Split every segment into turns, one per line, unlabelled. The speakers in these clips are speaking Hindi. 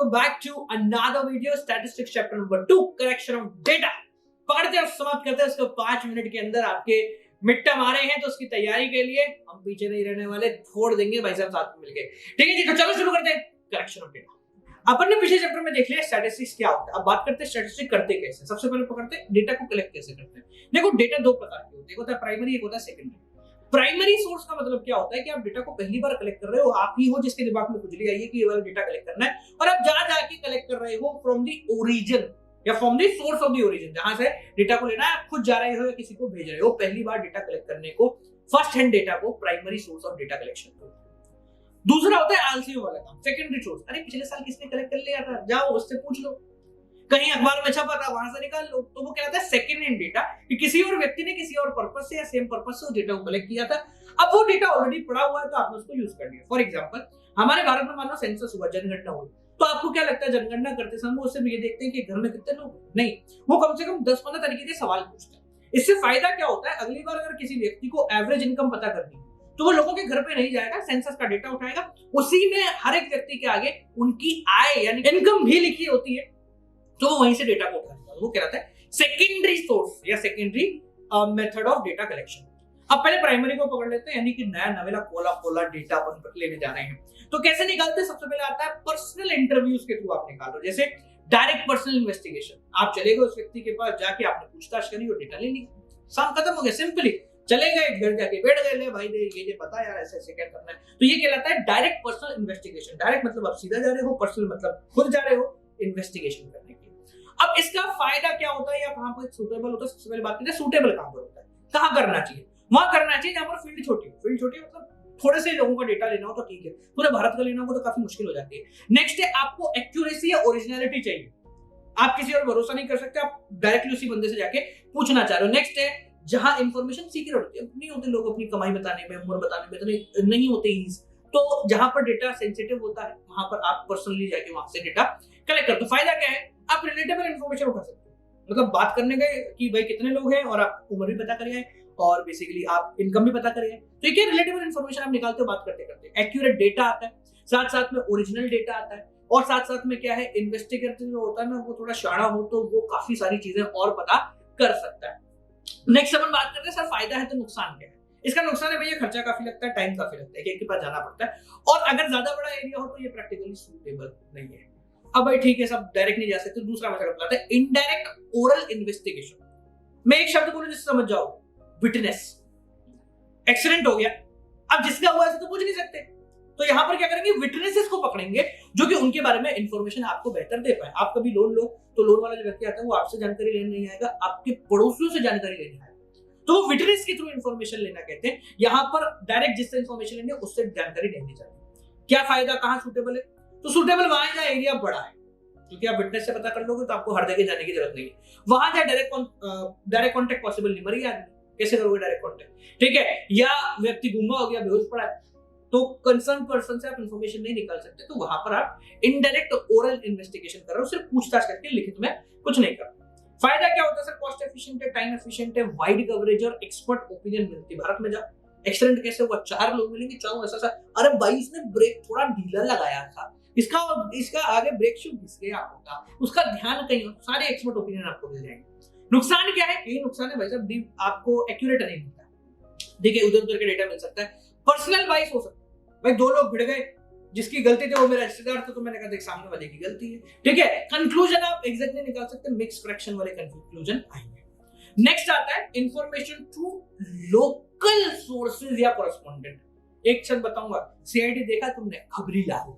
welcome back to another video, statistics chapter number 2, correction of data। पकड़ते और समाप्त करते हैं उसको 5 मिनट के अंदर। आपके मिड टर्म आ रहे हैं तो उसकी तैयारी के लिए हम पीछे नहीं रहने वाले, फोड़ देंगे भाई साहब साथ में मिलके। ठीक है जी, तो चलो शुरू करते हैं करेक्शन ऑफ डेटा। अपन ने पिछले चैप्टर में देख लिया स्टैटिस्टिक्स क्या होता है। अब बात करते हैं स्टैटिस्टिक्स करते कैसे। सबसे पहले पकड़ते हैं डेटा को कलेक्ट कैसे करते हैं। देखो डेटा दो प्रकार के होते हैं, एक होता है प्राइमरी, एक होता है सेकेंडरी। प्राइमरी सोर्स का मतलब क्या होता है कि आप डेटा को पहली बार कलेक्ट कर रहे हो, आप ही हो जिसके दिमाग में खुजली आई है कि ये वाला डेटा कलेक्ट करना है, और आप जा जाके कलेक्ट कर रहे हो फ्रॉम द ओरिजिन या from the source of the origin. जहां से डेटा को लेना है आप खुद जा रहे हो या किसी को भेज रहे हो पहली बार डेटा कलेक्ट करने को, फर्स्ट हैंड डेटा को, primary source of data collection को। दूसरा होता है आलसी वाला काम, सेकेंडरी सोर्स। अरे पिछले साल किसने कलेक्ट कर लिया था, जाओ उससे पूछ लो, कहीं अखबार में छपा था वहां से निकाल लो। तो वो कहलाता है सेकेंड हैंड डेटा, कि किसी और व्यक्ति ने किसी और पर्पस से या सेम पर्पस से उस डेटा को कलेक्ट किया था। अब वो डेटा ऑलरेडी पड़ा हुआ है तो आपने उसको यूज कर लिया। फॉर एग्जांपल हमारे भारत में मान लो सेंसस हुआ, जनगणना हुई, तो आपको क्या लगता है जनगणना करते समय वो सिर्फ ये देखते हैं कि घर में कितने लोग, नहीं, वो कम से कम 10-15 तरीके के सवाल पूछते हैं। इससे फायदा क्या होता है, अगली बार अगर किसी व्यक्ति को एवरेज इनकम पता करनी है तो वो लोगों के घर पे नहीं जाएगा, सेंसस का डेटा उठाएगा, उसी में हर एक व्यक्ति के आगे उनकी आय यानी इनकम भी लिखी होती है, तो वहीं से डेटा को उठाएगा। वो कहलाता है सेकेंडरी सोर्स या secondary method of data collection. अब पहले प्राइमरी को पकड़ लेते हैं, यानी कि नया नवेला कोला डेटा अपन लेने जा रहे हैं। तो कैसे निकालते हैं? सबसे पहले आता है पर्सनल इंटरव्यूज के थ्रू आप निकालो। जैसे डायरेक्ट पर्सनल इन्वेस्टिगेशन, आप चले गए उस व्यक्ति के पास, जाके आपने पूछताछ करी और डेटा ले ली, काम खत्म हो गया। सिंपली चले गए, घर जाके बैठ गए, ले भाई ये पता यार ऐसे ऐसे क्या करना है। तो ये कहलाता है डायरेक्ट पर्सनल इन्वेस्टिगेशन। डायरेक्ट मतलब आप सीधा जा रहे हो, पर्सनल मतलब खुद जा रहे हो इन्वेस्टिगेशन करने के लिए। अब इसका फायदा क्या होता है या कहां पर सूटेबल होता है? सबसे पहले बात करें सूटेबल कहां पर होता है, कहां करना चाहिए। वहां करना चाहिए जहां पर फील्ड छोटी हो। फील्ड छोटी मतलब थोड़े से लोगों का डेटा लेना हो तो ठीक है, पूरे भारत का लेना हो तो काफी मुश्किल हो जाती है। नेक्स्ट है आपको एक्यूरेसी या ओरिजिनलिटी चाहिए। आप किसी और भरोसा नहीं कर सकते, आप डायरेक्टली उसी बंदे से जाके पूछना चाह रहे हो। नेक्स्ट है जहां इंफॉर्मेशन सीक्रेट होती है, नहीं होते लोग अपनी कमाई बताने में, उम्र बताने में तो नहीं होते ही, तो जहां पर डेटा सेंसिटिव होता है वहां पर आप पर्सनली जाके वहां से डेटा कलेक्ट करते हो। फायदा क्या है, आप रिलेटेबल इंफॉर्मेशन उठा सकते हो। मतलब बात करने गए कि भाई कितने लोग हैं और आप उम्र भी पता करिए और बेसिकली आप इनकम भी पता करिए, तो ये रिलेटेबल इंफॉर्मेशन आप निकालते हो बात करते करते। एक्यूरेट डेटा आता है, साथ साथ में ओरिजिनल डेटा आता है, और साथ साथ में क्या है, इन्वेस्टिगेटिव जो होता है ना वो थोड़ा शाणा हो तो वो काफी सारी चीजें और पता कर सकता है। नेक्स्ट अपन बात करते हैं सर फायदा है तो नुकसान क्या है। इसका नुकसान है भैया खर्चा काफी लगता है, टाइम काफी लगता है, एक के पास जाना पड़ता है, और अगर ज्यादा बड़ा एरिया हो तो ये प्रैक्टिकली सूटेबल नहीं है। अब भाई ठीक है, सब डायरेक्ट नहीं जा सकते, दूसरा मेथड अपनाते हैं इनडायरेक्ट ओरल इन्वेस्टिगेशन। मैं एक शब्द बोलूं जिससे समझ जाओ, विटनेस। एक्सीडेंट हो गया, अब जिसका हुआ है तो पूछ नहीं सकते, तो यहां पर क्या करेंगे, विटनेसेस को पकड़ेंगे जो कि उनके बारे में इंफॉर्मेशन आपको बेहतर दे पाए। आप कभी लोन लो तो लोन वाला जो व्यक्ति आता है वो आपसे जानकारी लेने नहीं आएगा, आपके पड़ोसियों से जानकारी लेने आएगा, तो वो विटनेस के थ्रू इंफॉर्मेशन लेना कहते हैं। यहां पर डायरेक्ट जिससे इंफॉर्मेशन लेंगे उससे जानकारी लेनी चाहिए। क्या फायदा, कहां सूटेबल है? तो सूटेबल वहां जहां एरिया बड़ा है, क्योंकि आप विटनेस से पता कर लोगे तो आपको हर जगह जाने की जरूरत नहीं है। वहां जहां डायरेक्ट कॉन्टेक्ट पॉसिबल नहीं, मर गया आदमी, कैसे करोगे डायरेक्ट कॉन्टेक्ट, ठीक है, या व्यक्ति गूंगा हो गया, बेहोश पड़ा है, तो कंसर्न पर्सन से आप इंफॉर्मेशन नहीं निकाल सकते, तो वहां पर आप इनडायरेक्ट ओरल इन्वेस्टिगेशन कर रहे हो, सिर्फ पूछताछ करके, लिखित में कुछ नहीं कर। फायदा क्या होता है सर, कॉस्ट एफिशिएंट है, टाइम एफिशिएंट है, वाइड कवरेज और एक्सपर्ट ओपिनियन मिलती है। भारत में जाओ, एक्सीडेंट कैसे हुआ, 4 लोग मिलेंगे, चारों ऐसा, अरे भाई इसने ब्रेक थोड़ा ढीला लगाया था, इसका आगे ब्रेक शू घिस गया होता, उसका ध्यान कहीं, सारे एक्सपर्ट ओपिनियन आपको मिल जाएंगे। नुकसान क्या है, यही नुकसान है भाई साहब, आपको एक्यूरेट नहीं मिलता। देखिए उधर उधर का डेटा मिल सकता है, पर्सनल बाइस हो सकता है। भाई 2 लोग भिड़ गए, जिसकी गलती थी वो मेरा रिश्तेदार था, तो मैंने कहा देख सामने वाले की गलती है, ठीक है। कंक्लूजन आप एग्जैक्टली निकाल सकते हैं, मिक्स फ्रैक्शन वाले कंक्लूजन आएंगे। नेक्स्ट आता है इंफॉर्मेशन थ्रू लोकल सोर्सेज या कॉरेस्पॉन्डेंट। एक शब्द बताऊंगा, सीआईडी देखा तुमने, खबरी लाल,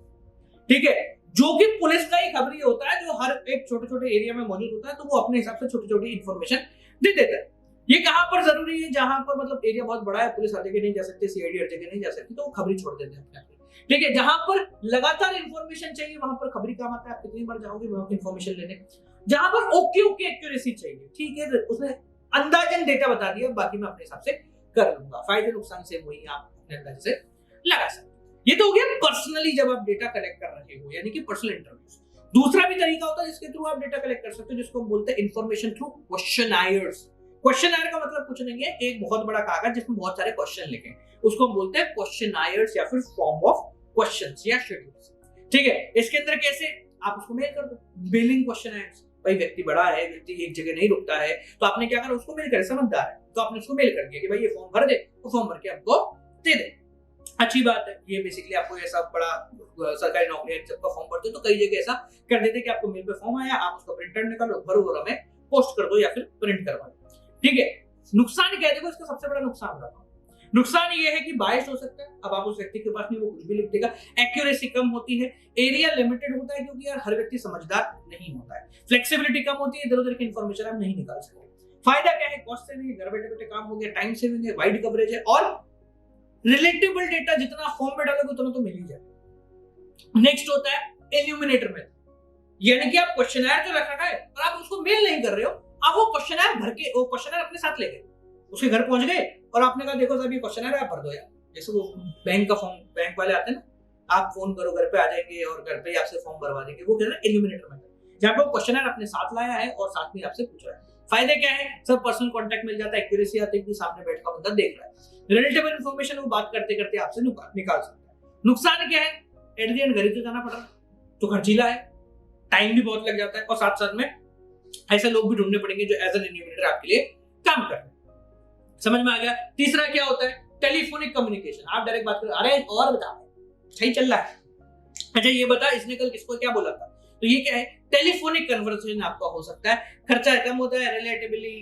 ठीक है, जो कि पुलिस का ही खबरी होता है, जो हर एक छोटे छोटे एरिया में मौजूद होता है, तो वो अपने हिसाब से छोटी छोटी इंफॉर्मेशन दे देता है। ये कहां पर जरूरी है, जहां पर मतलब एरिया बहुत बड़ा है, पुलिस हर जगह नहीं जा सकती, सीआईडी हर जगह नहीं जा सकती, तो वो खबरी छोड़ देते हैं अपने आप। ठीक है, जहां पर लगातार इंफॉर्मेशन चाहिए वहां पर खबरी काम आता है, आप कितनी बार जाओगे वहां पर इंफॉर्मेशन लेने। जहां पर ओके एक्यूरेसी चाहिए, ठीक है, उसने अंदाजन डेटा बता दिया, बाकी मैं अपने हिसाब से कर लूंगा। फायदे नुकसान से वही आप अपने अंदाज से लगा सकते। ये तो हो गया पर्सनली जब आप डेटा कलेक्ट कर रहे हो, यानी कि पर्सनल इंटरव्यूज। दूसरा भी तरीका होता है जिसके थ्रू आप डेटा कलेक्ट कर सकते हो, जिसको हम बोलते हैं इंफॉर्मेशन थ्रू क्वेश्चनायर्स। क्वेश्चनायर का मतलब कुछ नहीं है, एक बहुत बड़ा कागज जिसमें बहुत सारे क्वेश्चन लिखे, उसको हम बोलते हैं क्वेश्चनायर्स या फिर फॉर्म ऑफ क्वेश्चंस या शेड्यूल्स। ठीक है, इसके अंदर कैसे आप उसको मेल कर दो। बिलिंग क्वेश्चन है, भाई व्यक्ति बड़ा है, व्यक्ति एक जगह नहीं रुकता है, तो आपने क्या करा, उसको मेल कर, समझदार है तो आपने उसको मेल कर दिया कि भाई ये फॉर्म भर दे, तो फॉर्म भर के आपको दे दे। अच्छी बात है। ये बेसिकली आपको ऐसा बड़ा सरकारी नौकरी है, जब का फॉर्म भरते हो तो कई जगह ऐसा कर देते कि आपको मेल पे फॉर्म आया, आप उसका प्रिंटर निकालो, भरो और हमें पोस्ट कर दो या फिर प्रिंट करवा दो। ठीक है। नुकसान क्या है, देखो इसका सबसे बड़ा नुकसान बताता हूँ। नुकसान ये है कि बायस हो सकता है। अब आप उस व्यक्ति के पास नहीं, वो कुछ भी लिख देगा। एक्यूरेसी कम होती है, एरिया लिमिटेड होता है क्योंकि यार हर व्यक्ति समझदार नहीं होता है। फ्लेक्सिबिलिटी कम होती है, इधर उधर की इंफॉर्मेशन आप नहीं निकाल सकते। फायदा क्या है, कॉस्ट सेविंग है, घर बैठे बैठे काम हो गया, टाइम सेविंग है, वाइड कवरेज है और रिलेटेबल डेटा जितना फॉर्म में डालोगे उतना तो मिल ही जाएगा। नेक्स्ट होता है इल्यूमिनेटर मेथड, यानी कि आप क्वेश्चनर जो रखा है और आप उसको मेल नहीं कर रहे हो, आप वो क्वेश्चनर भर के, वो क्वेश्चनर अपने साथ ले गए, उसके घर पहुंच गए और आपने कहा देखो साहब ये क्वेश्चनर है, आप भर दो यार। जैसे वो बैंक का फॉर्म, बैंक वाले आते हैं ना, आप फोन करो घर पे आ जाएंगे और घर पे ही आपसे फॉर्म भरवा देंगे। वो कहते हैं इल्यूमिनेटर मेथड, जहां पे वो क्वेश्चनर अपने साथ लाया है और साथ में आपसे पूछ रहा है। फायदे क्या है, सब पर्सनल कांटेक्ट मिल जाता है, एक्यूरेसी आती है कि सामने बैठा बंदा देख रहा है, रिलेटेबल इंफॉर्मेशन वो बात करते करते आपसे निकाल सकता है। नुकसान क्या है, एट द एंड घर ही तो जाना पड़ रहा है, तो खर्चीला है, टाइम भी बहुत लग जाता है और साथ साथ में ऐसे लोग भी ढूंढने पड़ेंगे जो एज एन इल्यूमिनेटर आपके लिए काम कर रहे हैं। समझ में आ गया। तीसरा क्या होता है, टेलीफोनिक कम्युनिकेशन। आप डायरेक्ट बात करो, अरे और बता सही चल रहा है, अच्छा ये बता इसने कल किसको क्या बोला था, तो ये क्या है, टेलीफोनिक कन्वर्सेशन आपका हो सकता है, खर्चा कम होता है, रिलेटिवली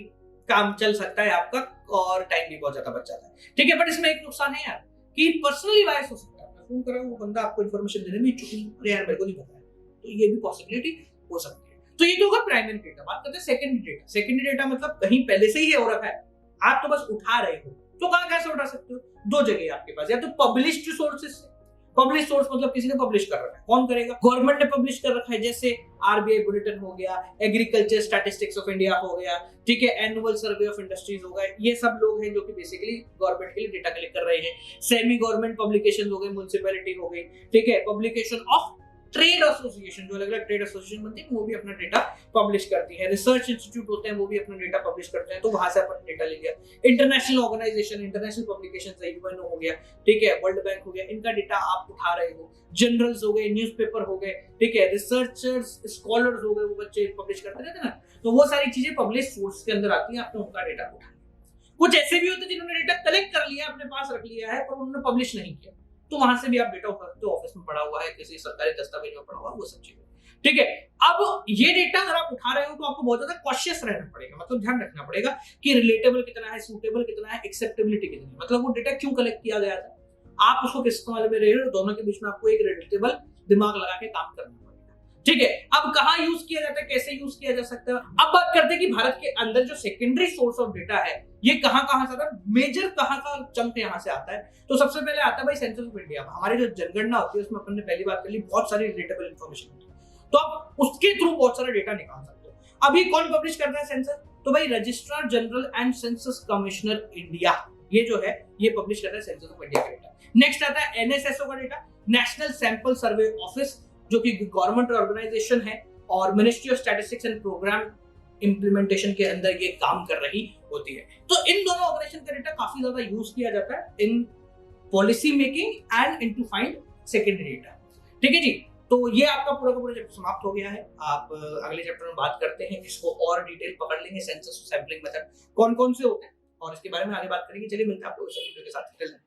काम चल सकता है आपका और टाइम भी बहुत ज्यादा बच जाता है। ठीक है, बट इसमें एक नुकसान है यार कि पर्सनली वायस हो सकता है। फोन कर रहा हूं, वो बंदा आपको इंफॉर्मेशन देने में इच्छुक नहीं, अरे यार मेरे को नहीं पता है, तो ये भी पॉसिबिलिटी हो सकती है। तो ये तो होगा प्राइमरी डेटा। बात करते हैं सेकेंडरी डेटा। सेकेंडरी डेटा मतलब कहीं पहले से ही है हो रखा है, आप तो बस उठा रहे हो। तो कहां कैसे उठा सकते हो, दो जगह आपके पास, या तो पब्लिश्ड सोर्सेज से। पब्लिश सोर्स मतलब किसी ने पब्लिश कर रखा है, कौन करेगा, गवर्नमेंट ने पब्लिश कर रखा है, जैसे आरबीआई बुलेटिन हो गया, एग्रीकल्चर स्टैटिस्टिक्स ऑफ इंडिया हो गया, ठीक है, एनुअल सर्वे ऑफ इंडस्ट्रीज हो गए, ये सब लोग हैं जो कि बेसिकली गवर्नमेंट के लिए डेटा कलेक्ट कर रहे हैं। सेमी गवर्नमेंट पब्लिकेशन हो गए, म्युनिसिपैलिटी हो गई, ठीक है, पब्लिकेशन ऑफ ट्रेड एसोसिएशन, जो अलग अलग ट्रेड एसोसिएशन बनती है वो भी अपना डेटा पब्लिश करती है। रिसर्च इंस्टीट्यूट होते हैं वो भी अपना डेटा पब्लिश करते हैं, तो वहां से अपन डेटा ले लिया। International organisation, international publication UNO हो गया, ठीक है, वर्ल्ड बैंक हो गया, इनका डेटा आप उठा रहे हो। जर्नल्स हो गए, न्यूज़पेपर हो गए, ठीक है, रिसर्चर्स, स्कॉलर्स हो गए, वो बच्चे पब्लिश करते रहते हैं ना, तो वो सारी चीजें पब्लिश सोर्स के अंदर आती हैं, आपने उनका डेटा उठा लिया। कुछ ऐसे भी होते हैं जिन्होंने डेटा कलेक्ट कर लिया, अपने पास रख लिया है, पर उन्होंने पब्लिश नहीं किया, तो वहां से भी आप डेटा उठा सकते हो। ऑफिस में पड़ा हुआ है, किसी सरकारी दस्तावेज में पड़ा हुआ है, वो सब चीजें, ठीक है। अब ये डेटा अगर आप उठा रहे हो तो आपको बहुत ज्यादा कॉशियस रहना पड़ेगा, मतलब ध्यान रखना पड़ेगा कि रिलेटेबल कितना है, सूटेबल कितना है, एक्सेप्टेबिलिटी कितनी है, मतलब वो डेटा क्यों कलेक्ट किया गया था, आप उसको किस इस्तेमाल में रहे हो, दोनों के बीच में आपको एक रिलेटेबल दिमाग लगा के काम करना पड़ेगा। ठीक है, अब कहां यूज किया जाता है, कैसे यूज किया जा सकता है। अब बात करते हैं कि भारत के अंदर जो सेकेंडरी सोर्स ऑफ डेटा है ये कहां से आता है, मेजर कहां का चंक यहां से आता है। तो सबसे पहले आता है भाई सेंसस ऑफ इंडिया। हमारी जो जनगणना होती है उसमें अपन ने पहली बात कर ली, बहुत सारी रिलेटेबल इंफॉर्मेशन होती है, तो आप उसके थ्रू बहुत सारा डेटा निकाल सकते हो। अभी कौन पब्लिश करता है सेंसस, तो भाई registrar general and census commissioner India, ये जो है ये पब्लिश करता है सेंसस ऑफ इंडिया का डेटा। नेक्स्ट आता है एनएसएसओ का data, national sample survey office, जो कि गवर्नमेंट ऑर्गेनाइजेशन है और ministry of statistics and programme implementation के अंदर ये काम कर रही होती है। तो इन दोनों ऑर्गेनाइजेशन का डेटा काफी ज्यादा यूज किया जाता है in policy making and in to find secondary data. ठीक है जी, तो ये आपका पूरा का पूरा चैप्टर समाप्त हो गया है। आप अगले चैप्टर में बात करते हैं, इसको और डिटेल पकड़ लेंगे, सेंसस सैंपलिंग मेथड कौन कौन से होते हैं और इसके बारे में आगे बात करेंगे। चलिए मिलते हैं आप लोगों से के साथ।